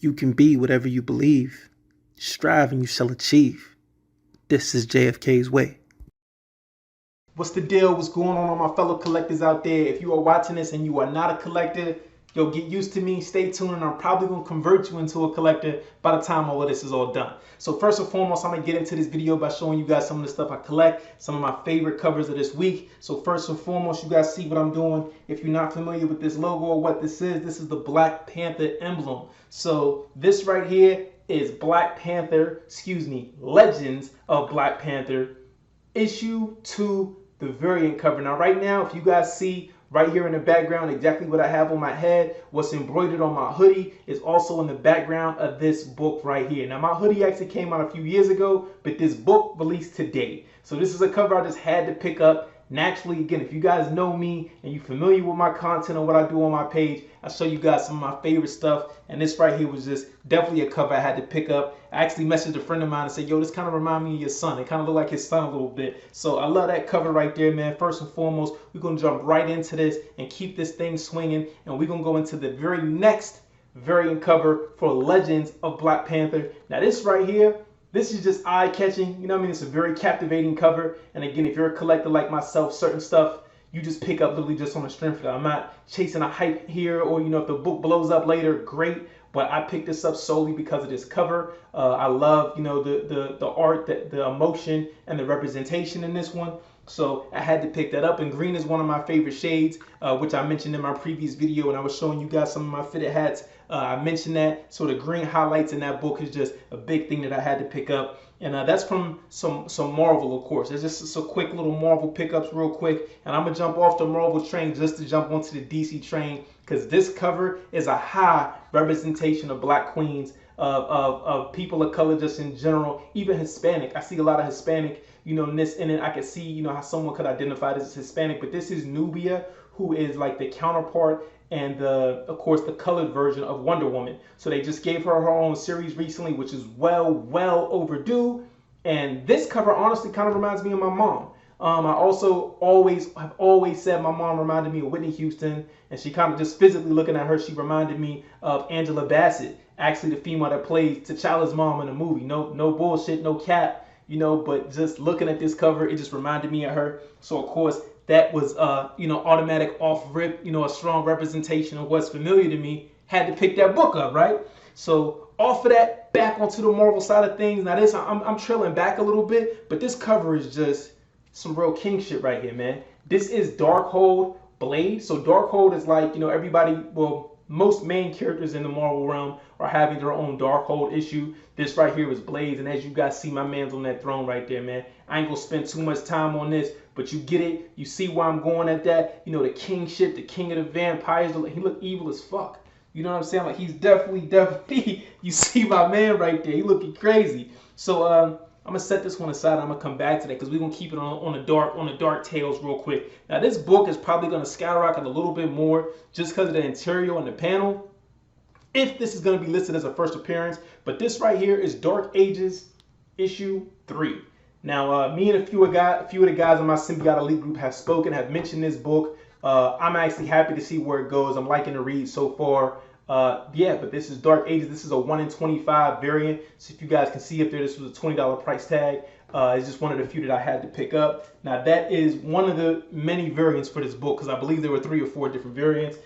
You can be whatever you believe. Strive and you shall achieve. This is JFK's way. What's the deal? What's going on my fellow collectors out there? If you are watching this and you are not a collector, yo, get used to me. Stay tuned, and I'm probably going to convert you into a collector by the time all of this is all done. So first and foremost, I'm going to get into this video by showing you guys some of the stuff I collect, some of my favorite covers of this week. So first and foremost, you guys see what I'm doing. If you're not familiar with this logo or what this is the Black Panther emblem. So this right here is Legends of Black Panther, issue 2, the variant cover. Now right now, if you guys see right here in the background exactly what I have on my head, what's embroidered on my hoodie is also in the background of this book right here. Now my hoodie actually came out a few years ago, but this book released today. So this is a cover I just had to pick up. Naturally, again, if you guys know me and you're familiar with my content or what I do on my page, I show you guys some of my favorite stuff. And this right here was just definitely a cover I had to pick up. I actually messaged a friend of mine and said, yo, this kind of reminds me of your son. It kind of looked like his son a little bit. So I love that cover right there, man. First and foremost, we're going to jump right into this and keep this thing swinging. And we're going to go into the very next variant cover for Legends of Black Panther. Now this right here, this is just eye-catching, you know what I mean? It's a very captivating cover. And again, if you're a collector like myself, certain stuff you just pick up literally just on the strength of it. I'm not chasing a hype here, or, you know, if the book blows up later, great. But I picked this up solely because of this cover. I love, you know, the art, the emotion, and the representation in this one. So I had to pick that up. And green is one of my favorite shades, which I mentioned in my previous video when I was showing you guys some of my fitted hats. I mentioned that. So the green highlights in that book is just a big thing that I had to pick up. And that's from some Marvel, of course. It's just some quick little Marvel pickups real quick. And I'm going to jump off the Marvel train just to jump onto the DC train, because this cover is a high representation of Black queens, of people of color just in general, even Hispanic. I see a lot of Hispanic, you know, in this, and then I can see, you know, how someone could identify this as Hispanic, but this is Nubia, who is like the counterpart and of course the colored version of Wonder Woman. So they just gave her own series recently, which is well overdue. And this cover honestly kind of reminds me of my mom. I also have always said my mom reminded me of Whitney Houston, and she kind of just physically looking at her, she reminded me of Angela Bassett, actually the female that plays T'Challa's mom in the movie. No bullshit, no cap, you know, but just looking at this cover, it just reminded me of her. So of course, that was, you know, automatic off rip, you know, a strong representation of what's familiar to me. Had to pick that book up, right? So off of that, back onto the Marvel side of things. Now this, I'm trailing back a little bit, but this cover is just some real king shit right here, man. This is Darkhold Blade. So Darkhold is like, you know, everybody, well, most main characters in the Marvel realm are having their own Darkhold issue. This right here is Blade, and as you guys see, my man's on that throne right there, man. I ain't gonna spend too much time on this, but you get it. You see why I'm going at that. You know, the king shit, the king of the vampires, he look evil as fuck. You know what I'm saying? Like, he's definitely, you see my man right there. He looking crazy. So, I'm gonna set this one aside. I'm gonna come back to that because we're gonna keep it on the dark tales real quick. Now this book is probably gonna skyrocket a little bit more just because of the interior and the panel, if this is gonna be listed as a first appearance. But this right here is Dark Ages issue 3. Now me and a few of the guys in my Symbiote Elite group have mentioned this book. I'm actually happy to see where it goes. I'm liking the read so far. Yeah, but this is Dark Ages. This is a 1 in 25 variant. So if you guys can see up there, this was a $20 price tag. It's just one of the few that I had to pick up. Now that is one of the many variants for this book, because I believe there were 3 or 4 different variants.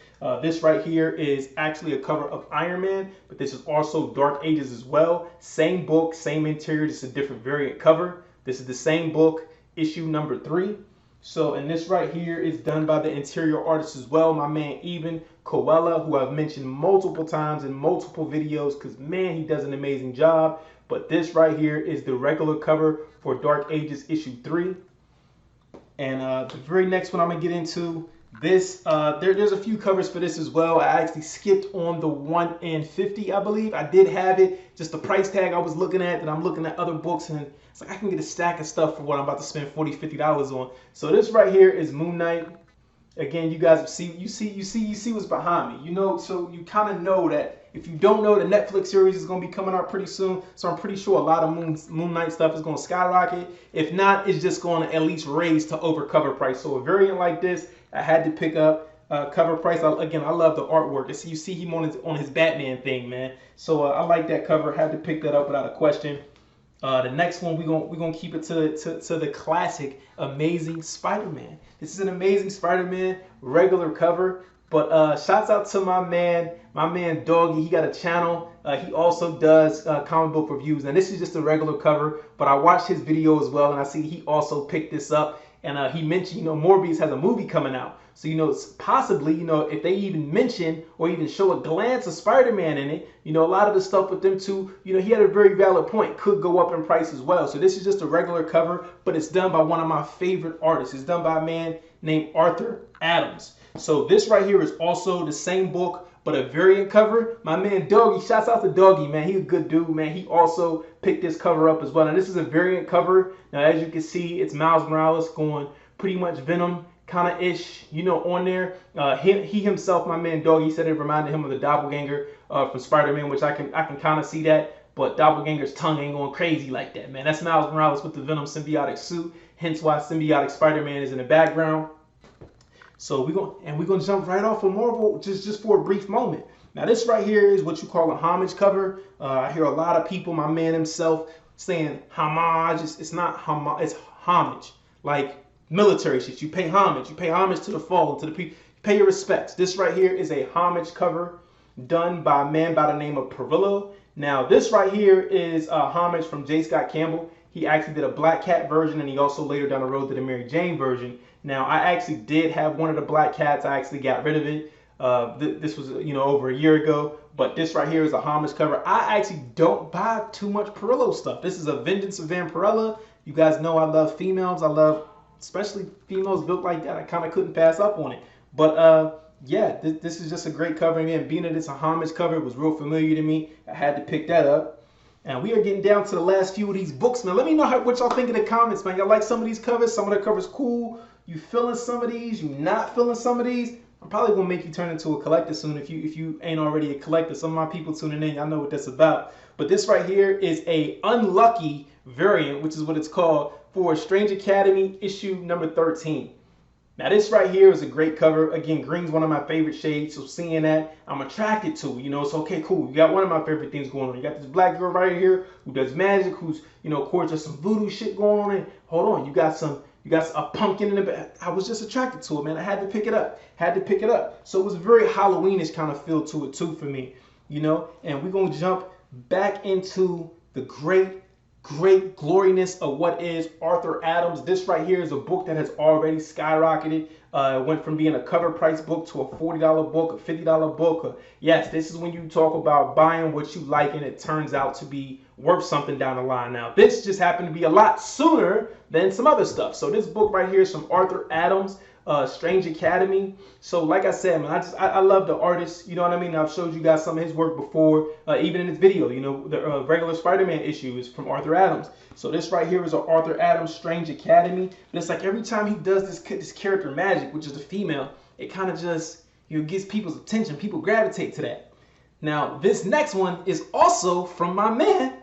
This right here is actually a cover of Iron Man, but this is also Dark Ages as well. Same book, same interior, just a different variant cover. This is the same book, issue number 3. So, and this right here is done by the interior artist as well, my man Eben Coella, who I've mentioned multiple times in multiple videos, because man, he does an amazing job. But this right here is the regular cover for Dark Ages issue 3. And the very next one I'm gonna get into, this, there's a few covers for this as well. I actually skipped on the 1 in 50, I believe. I did have it, just the price tag I was looking at, and I'm looking at other books, and it's like I can get a stack of stuff for what I'm about to spend $40, $50 on. So this right here is Moon Knight. Again, you guys see what's behind me. You know, so you kind of know that if you don't know, the Netflix series is going to be coming out pretty soon. So I'm pretty sure a lot of Moon Knight stuff is going to skyrocket. If not, it's just going to at least raise to over cover price. So a variant like this, I had to pick up. cover price. Again, I love the artwork. You see him on his Batman thing, man. So I like that cover. Had to pick that up without a question. The next one we're gonna keep it to the classic Amazing Spider-Man. This is an Amazing Spider-Man regular cover, but shouts out to my man Doggy. He got a channel. He also does comic book reviews. Now this is just a regular cover, but I watched his video as well, and I see he also picked this up. And he mentioned, Morbius has a movie coming out. So, possibly, if they even mention or even show a glance of Spider-Man in it, a lot of the stuff with them too, he had a very valid point, could go up in price as well. So this is just a regular cover, but it's done by one of my favorite artists. It's done by a man named Arthur Adams. So this right here is also the same book, but a variant cover. My man Doggy, shouts out to Doggy, man. He's a good dude, man. He also picked this cover up as well. Now this is a variant cover. Now as you can see, it's Miles Morales going pretty much Venom kind of ish, on there. He himself, my man Doggy, said it reminded him of the doppelganger from Spider-Man, which I can kind of see that. But doppelganger's tongue ain't going crazy like that, man. That's Miles Morales with the Venom symbiotic suit. Hence why symbiotic Spider-Man is in the background. So we're gonna jump right off of Marvel just for a brief moment. Now this right here is what you call a homage cover. I hear a lot of people, my man himself, saying homage. It's not homage, it's homage. Like military shit. You pay homage. You pay homage to the fallen, to the people. You pay your respects. This right here is a homage cover done by a man by the name of Perillo. Now this right here is a homage from J. Scott Campbell. He actually did a Black Cat version, and he also later down the road did a Mary Jane version. Now, I actually did have one of the Black Cats. I actually got rid of it. This was, over a year ago. But this right here is a homage cover. I actually don't buy too much Perillo stuff. This is a Vengeance of Vampirella. You guys know I love females. I love, especially females built like that. I kind of couldn't pass up on it. But, yeah, this is just a great cover. Again, being that it's a homage cover, it was real familiar to me. I had to pick that up. And we are getting down to the last few of these books, man. Let me know what y'all think in the comments, man. Y'all like some of these covers? Some of the covers cool. You feeling some of these? You not feeling some of these? I'm probably gonna make you turn into a collector soon if you ain't already a collector. Some of my people tuning in, y'all know what that's about. But this right here is a unlucky variant, which is what it's called, for Strange Academy issue number 13. Now this right here is a great cover. Again, green's one of my favorite shades, so seeing that, I'm attracted to it. It's okay, cool. You got one of my favorite things going on. You got this black girl right here who does magic, who's, of course, there's some voodoo shit going on. And hold on, you got a pumpkin in the back. I was just attracted to it, man. I had to pick it up. So it was a very Halloweenish kind of feel to it too for me, And we're gonna jump back into the great gloriness of what is Arthur Adams. This right here is a book that has already skyrocketed. It went from being a cover price book to a $40 book, a $50 book. Yes, this is when you talk about buying what you like and it turns out to be worth something down the line. Now, this just happened to be a lot sooner than some other stuff. So this book right here is from Arthur Adams, Strange Academy. So like I said, man, I love the artist. You know what I mean? I've showed you guys some of his work before, even in this video. The regular Spider-Man issue is from Arthur Adams. So this right here is an Arthur Adams Strange Academy. And it's like every time he does this character magic, which is the female, it kind of just gets people's attention. People gravitate to that. Now this next one is also from my man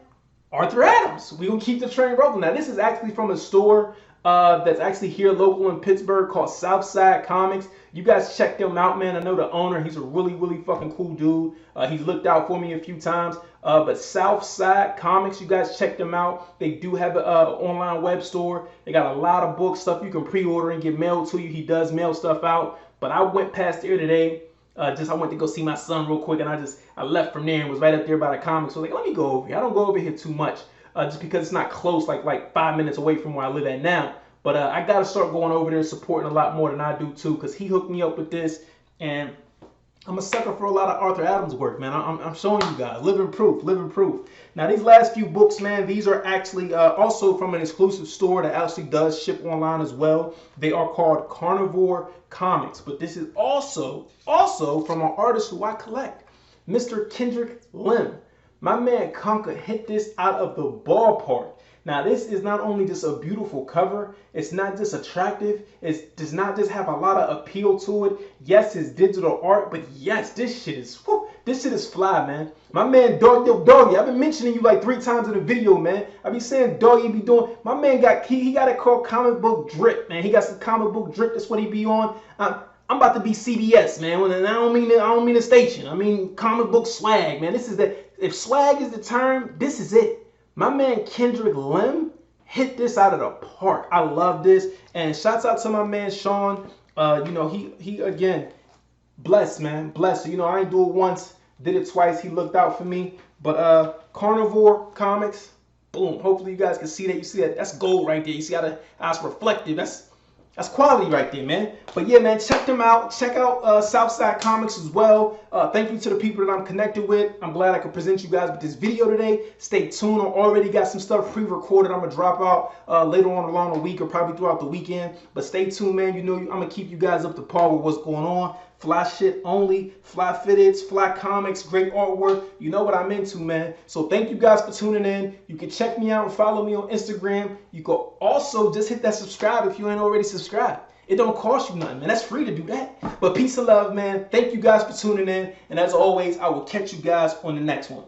Arthur Adams. We're gonna keep the train rolling. Now this is actually from a store that's actually here local in Pittsburgh called Southside Comics. You guys check them out, man. I know the owner. He's a really fucking cool dude. He's looked out for me a few times. But Southside Comics, you guys check them out. They do have an online web store. They got a lot of books, stuff you can pre-order and get mailed to you. He does mail stuff out. But I went past there today. I went to go see my son real quick, and I left from there and was right up there by the comics. So like, let me go over here. I don't go over here too much. Just because it's not close, like 5 minutes away from where I live at now. But I got to start going over there supporting a lot more than I do too, because he hooked me up with this, and I'm a sucker for a lot of Arthur Adams work, man. I'm showing you guys, living proof. Now these last few books, man, these are actually also from an exclusive store that actually does ship online as well. They are called Carnivore Comics, but this is also from an artist who I collect, Mr. Kendrick Lim. My man Conker hit this out of the ballpark. Now this is not only just a beautiful cover, it's not just attractive, it does not just have a lot of appeal to it. Yes, it's digital art, but yes, this shit is fly, man. My man Doggy, I've been mentioning you like 3 times in the video, man. I be saying Doggy be doing, my man he got it called comic book drip, man. He got some comic book drip, that's what he be on. I'm about to be CBS, man. And I don't mean the station. I mean comic book swag, man. This is the, if swag is the term, this is it. My man Kendrick Lim hit this out of the park. I love this. And shouts out to my man Sean. You know, he again, blessed, man. Blessed. You know, I ain't do it once, did it twice. He looked out for me. But Carnivore Comics, boom. Hopefully you guys can see that. You see that? That's gold right there. You see how that's reflective. That's quality right there, man. But yeah, man, check them out. Check out Southside Comics as well. Thank you to the people that I'm connected with. I'm glad I could present you guys with this video today. Stay tuned. I already got some stuff pre-recorded. I'm going to drop out later on along the week or probably throughout the weekend. But stay tuned, man. You know, I'm going to keep you guys up to par with what's going on. Fly shit only, fly fitteds, fly comics, great artwork. You know what I'm into, man. So thank you guys for tuning in. You can check me out and follow me on Instagram. You can also just hit that subscribe if you ain't already subscribed. It don't cost you nothing, man. That's free to do that. But peace and love, man. Thank you guys for tuning in. And as always, I will catch you guys on the next one.